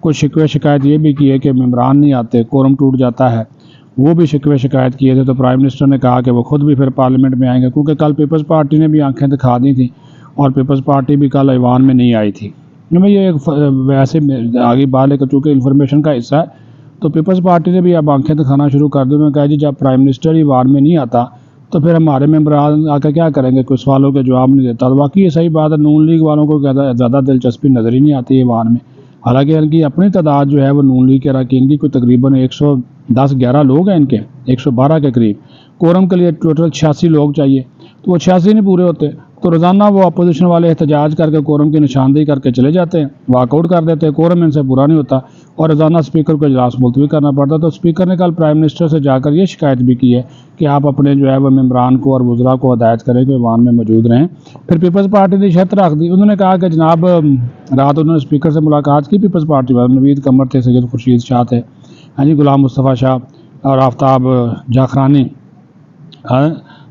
کچھ شکوے شکایت یہ بھی کی ہے کہ ممبران نہیں آتے، کورم ٹوٹ جاتا ہے، وہ بھی شکوے شکایت کیے تھے۔ تو پرائم منسٹر نے کہا کہ وہ خود بھی پھر پارلیمنٹ میں آئیں گے، کیونکہ کل پیپلز پارٹی نے بھی آنکھیں دکھا دی تھیں اور پیپلز پارٹی بھی کل ایوان میں نہیں آئی تھی۔ یہ ایک ویسے آگے بات ہے کہ چونکہ انفارمیشن کا حصہ ہے تو پیپلز پارٹی نے بھی اب آنکھیں دکھانا شروع کر دی۔ انہوں نے کہا جی جب پرائم منسٹر ہی ایوان میں نہیں آتا تو پھر ہمارے ممبران آ کے کیا کریں گے، کوئی سوالوں کے جواب نہیں دیتا۔ تو واقعی یہ صحیح بات ہے، نون لیگ والوں کو زیادہ دلچسپی نظر ہی نہیں آتی ایوان میں، حالانکہ ان کی اپنی تعداد جو ہے وہ نون لیگ کے اراکین کی کوئی تقریباً 110-11 لوگ ہیں، ان کے 112 کے قریب۔ کورم کے لیے ٹوٹل 86 لوگ چاہیے، تو وہ 86 نہیں پورے ہوتے، تو روزانہ وہ اپوزیشن والے احتجاج کر کے کورم کی نشاندہی کر کے چلے جاتے ہیں، واک آؤٹ کر دیتے ہیں، کورم ان سے پورا نہیں ہوتا اور روزانہ اسپیکر کو اجلاس ملتوی کرنا پڑتا۔ تو اسپیکر نے کل پرائم منسٹر سے جا کر یہ شکایت بھی کی ہے کہ آپ اپنے جو ہے وہ ممبران کو اور وزراء کو ہدایت کریں کہ ایوان میں موجود رہیں۔ پھر پیپلز پارٹی نے شرط رکھ دی، انہوں نے کہا کہ جناب رات انہوں نے اسپیکر سے ملاقات کی، پیپلز پارٹی والے نوید قمر تھے، سید خورشید شاہ تھے، غلام مصطفیٰ شاہ اور آفتاب جاخرانی،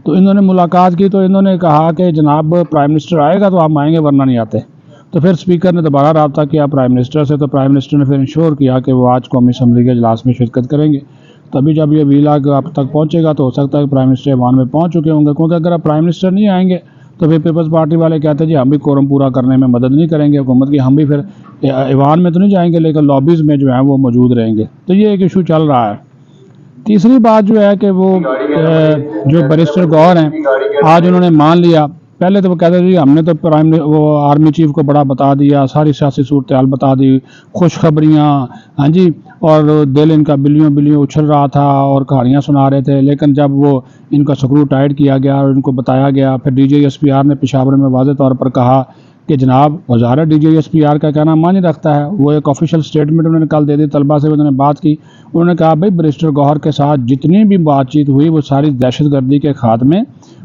تو انہوں نے ملاقات کی۔ تو انہوں نے کہا کہ جناب پرائم منسٹر آئے گا تو آپ آئیں گے ورنہ نہیں آتے۔ تو پھر اسپیکر نے دوبارہ رابطہ کیا پرائم منسٹر سے، تو پرائم منسٹر نے پھر انشور کیا کہ وہ آج قومی اسمبلی کے اجلاس میں شرکت کریں گے۔ تبھی جب یہ ویلاگ آپ تک پہنچے گا تو ہو سکتا ہے کہ پرائم منسٹر ایوان میں پہنچ چکے ہوں گے، کیونکہ اگر آپ پرائم منسٹر نہیں آئیں گے تو پھر پیپلز پارٹی والے کہتے ہیں جی ہم بھی کورم پورا کرنے میں مدد نہیں کریں گے حکومت کی، ہم بھی پھر ایوان میں تو نہیں جائیں گے لیکن لابیز میں جو ہیں وہ موجود رہیں گے۔ تو یہ ایک ایشو چل رہا ہے۔ تیسری بات جو ہے کہ وہ جو بیرسٹر گوہر ہیں آج انہوں نے مان لیا، پہلے تو وہ کہتے تھے ہم نے تو وہ آرمی چیف کو بڑا بتا دیا، ساری سیاسی صورتحال بتا دی، خوشخبریاں، ہاں جی، اور دل ان کا بلیوں بلیوں اچھل رہا تھا اور کہانیاں سنا رہے تھے، لیکن جب وہ ان کا سکرو ٹائٹ کیا گیا اور ان کو بتایا گیا، پھر D J S P R نے پشاور میں واضح طور پر کہا کہ جناب وزارت D J S P R کا کہنا معنی رکھتا ہے، وہ ایک آفیشیل سٹیٹمنٹ انہوں نے کل دے دی، طلبہ سے انہوں نے بات کی، انہوں نے کہا بھائی بیرسٹر گوہر کے ساتھ جتنی بھی بات چیت ہوئی وہ ساری دہشت گردی کے خاتمے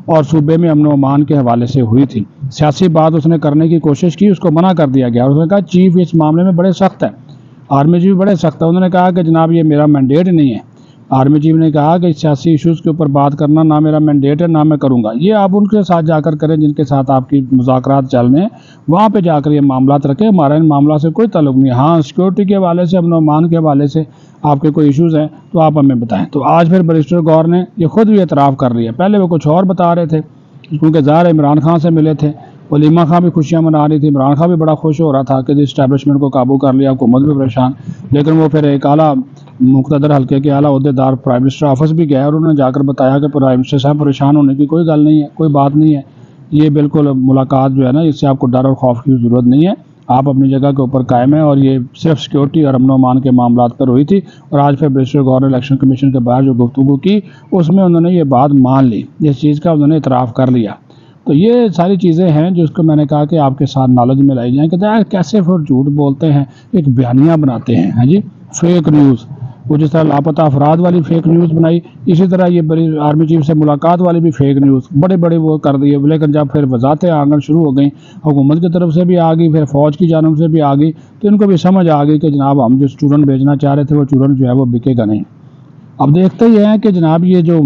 اور صوبے میں امن و امان کے حوالے سے ہوئی تھی۔ سیاسی بات اس نے کرنے کی کوشش کی، اس کو منع کر دیا گیا اور اس نے کہا چیف اس معاملے میں بڑے سخت ہے، آرمی چیف بڑے سخت ہے۔ انہوں نے کہا کہ جناب یہ میرا مینڈیٹ نہیں ہے، آرمی چیف نے کہا کہ سیاسی ایشوز کے اوپر بات کرنا نہ میرا مینڈیٹ ہے نہ میں کروں گا، یہ آپ ان کے ساتھ جا کر کریں جن کے ساتھ آپ کی مذاکرات چل رہے ہیں، وہاں پہ جا کر یہ معاملات رکھیں، ہمارا ان معاملات سے کوئی تعلق نہیں۔ ہاں سیکورٹی کے حوالے سے، امن و امان کے حوالے سے آپ کے کوئی ایشوز ہیں تو آپ ہمیں بتائیں۔ تو آج پھر بیرسٹر گوہر نے یہ خود بھی اعتراف کر لیا، پہلے وہ کچھ اور بتا رہے تھے کیونکہ ظاہر عمران خان سے ملے تھے، ولیمہ خان بھی خوشیاں منا رہی تھی، عمران خان بھی بڑا خوش ہو رہا تھا کہ اسٹیبلشمنٹ کو قابو کر لیا، حکومت بھی پریشان، لیکن وہ پھر ایک اعلیٰ مقتدر حلقے کے اعلیٰ عہدیدار پرائم منسٹر آفس بھی گیا اور انہوں نے جا کر بتایا کہ پرائم منسٹر صاحب پریشان ہونے کی کوئی گل نہیں ہے، کوئی بات نہیں ہے، یہ بالکل ملاقات جو ہے نا اس سے آپ کو ڈر اور خوف کی ضرورت نہیں ہے، آپ اپنی جگہ کے اوپر قائم ہیں، اور یہ صرف سیکورٹی اور امن و امان کے معاملات پر ہوئی تھی۔ اور آج پھر بیرسٹر گوہر نے الیکشن کمیشن کے باہر جو گفتگو کی اس میں انہوں نے یہ بات مان لی، اس چیز کا انہوں نے اعتراف کر لیا۔ تو یہ ساری چیزیں ہیں جس کو میں نے کہا کہ آپ کے ساتھ نالج میں لائی جائیں کہ کیسے پھر جھوٹ بولتے ہیں، ایک بیانیہ بناتے ہیں، ہاں جی، فیک نیوز، وہ جس طرح لاپتہ افراد والی فیک نیوز بنائی، اسی طرح یہ بڑی آرمی چیف سے ملاقات والی بھی فیک نیوز بڑے وہ کر دیے، لیکن جب پھر وضاحتیں آنا شروع ہو گئیں، حکومت کی طرف سے بھی آ گئی، پھر فوج کی جانب سے بھی آ گئی، تو ان کو بھی سمجھ آ گئی کہ جناب ہم جو اسٹوڈنٹ بھیجنا چاہ رہے تھے وہ اسٹوڈنٹ جو ہے وہ بکے گا نہیں۔ اب دیکھتے ہی ہیں کہ جناب یہ جو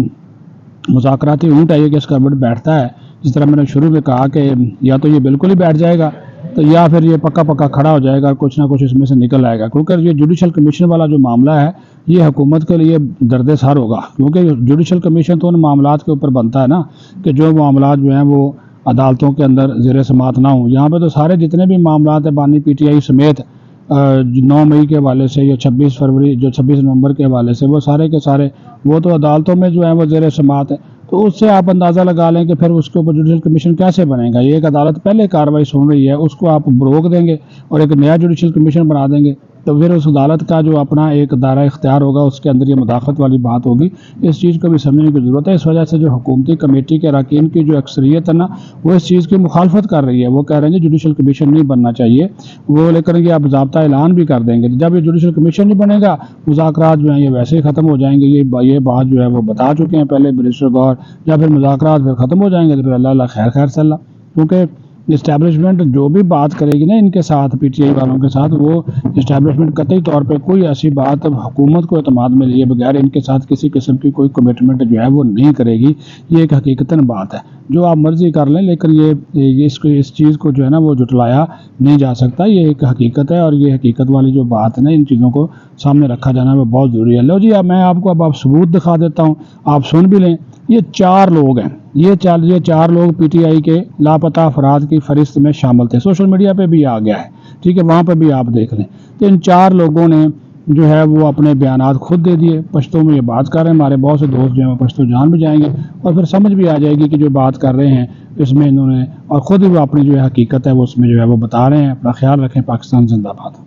مذاکراتی اونٹ ہے یہ کس کا بیٹھتا ہے، جس طرح میں نے شروع میں کہا کہ یا تو یہ بالکل ہی بیٹھ جائے گا تو یا پھر یہ پکا کھڑا ہو جائے گا، کچھ نہ کچھ اس میں سے نکل آئے گا، کیونکہ یہ جوڈیشل کمیشن والا جو معاملہ ہے یہ حکومت کے لیے درد سر ہوگا، کیونکہ جوڈیشل کمیشن تو ان معاملات کے اوپر بنتا ہے نا کہ جو معاملات جو ہیں وہ عدالتوں کے اندر زیر سماعت نہ ہوں۔ یہاں پہ تو سارے جتنے بھی معاملات ہیں بانی پی ٹی آئی سمیت 9 مئی کے حوالے سے یا 26 نومبر کے حوالے سے وہ سارے کے سارے وہ تو عدالتوں میں جو ہیں وہ زیر سماعت ہے، تو اس سے آپ اندازہ لگا لیں کہ پھر اس کے اوپر جوڈیشل کمیشن کیسے بنے گا۔ یہ ایک عدالت پہلے کارروائی سن رہی ہے، اس کو آپ روک دیں گے اور ایک نیا جوڈیشل کمیشن بنا دیں گے، تو پھر اس عدالت کا جو اپنا ایک دائرہ اختیار ہوگا اس کے اندر یہ مداخلت والی بات ہوگی۔ اس چیز کو بھی سمجھنے کی ضرورت ہے، اس وجہ سے جو حکومتی کمیٹی کے اراکین کی جو اکثریت ہے نا وہ اس چیز کی مخالفت کر رہی ہے، وہ کہہ رہے ہیں جوڈیشل کمیشن نہیں بننا چاہیے، وہ لیکن یہ اب ضابطہ اعلان بھی کر دیں گے، جب یہ جوڈیشل کمیشن نہیں بنے گا مذاکرات جو ہیں یہ ویسے ہی ختم ہو جائیں گے، یہ بات جو ہے وہ بتا چکے ہیں پہلے بیرسٹر گوہر، یا پھر مذاکرات پھر ختم ہو جائیں گے تو پھر اللہ خیر سے اللہ، کیونکہ اسٹیبلشمنٹ جو بھی بات کرے گی نا ان کے ساتھ پی ٹی آئی والوں کے ساتھ، وہ اسٹیبلشمنٹ قطعی طور پہ کوئی ایسی بات حکومت کو اعتماد میں لیے بغیر ان کے ساتھ کسی قسم کی کوئی کمٹمنٹ جو ہے وہ نہیں کرے گی. یہ ایک حقیقتاً بات ہے، جو آپ مرضی کر لیں لیکن یہ اس چیز کو جو ہے نا وہ جھٹلایا نہیں جا سکتا. یہ ایک حقیقت ہے، اور یہ حقیقت والی جو بات ہے نا ان چیزوں کو سامنے رکھا جانا وہ بہت ضروری ہے. لو جی، اب میں آپ کو ثبوت دکھا دیتا ہوں، آپ سن بھی لیں. یہ 4 لوگ ہیں، یہ 4 لوگ پی ٹی آئی کے لاپتہ افراد کی فہرست میں شامل تھے. سوشل میڈیا پہ بھی آ گیا ہے، ٹھیک ہے، وہاں پہ بھی آپ دیکھ لیں. تو ان 4 لوگوں نے جو ہے وہ اپنے بیانات خود دے دیے. پشتو میں یہ بات کر رہے ہیں، ہمارے بہت سے دوست جو ہیں وہ پشتو جان بھی جائیں گے اور پھر سمجھ بھی آ جائے گی کہ جو بات کر رہے ہیں اس میں انہوں نے، اور خود ہی وہ اپنی جو ہے حقیقت ہے وہ اس میں جو ہے وہ بتا رہے ہیں. اپنا خیال رکھیں. پاکستان زندہ باد.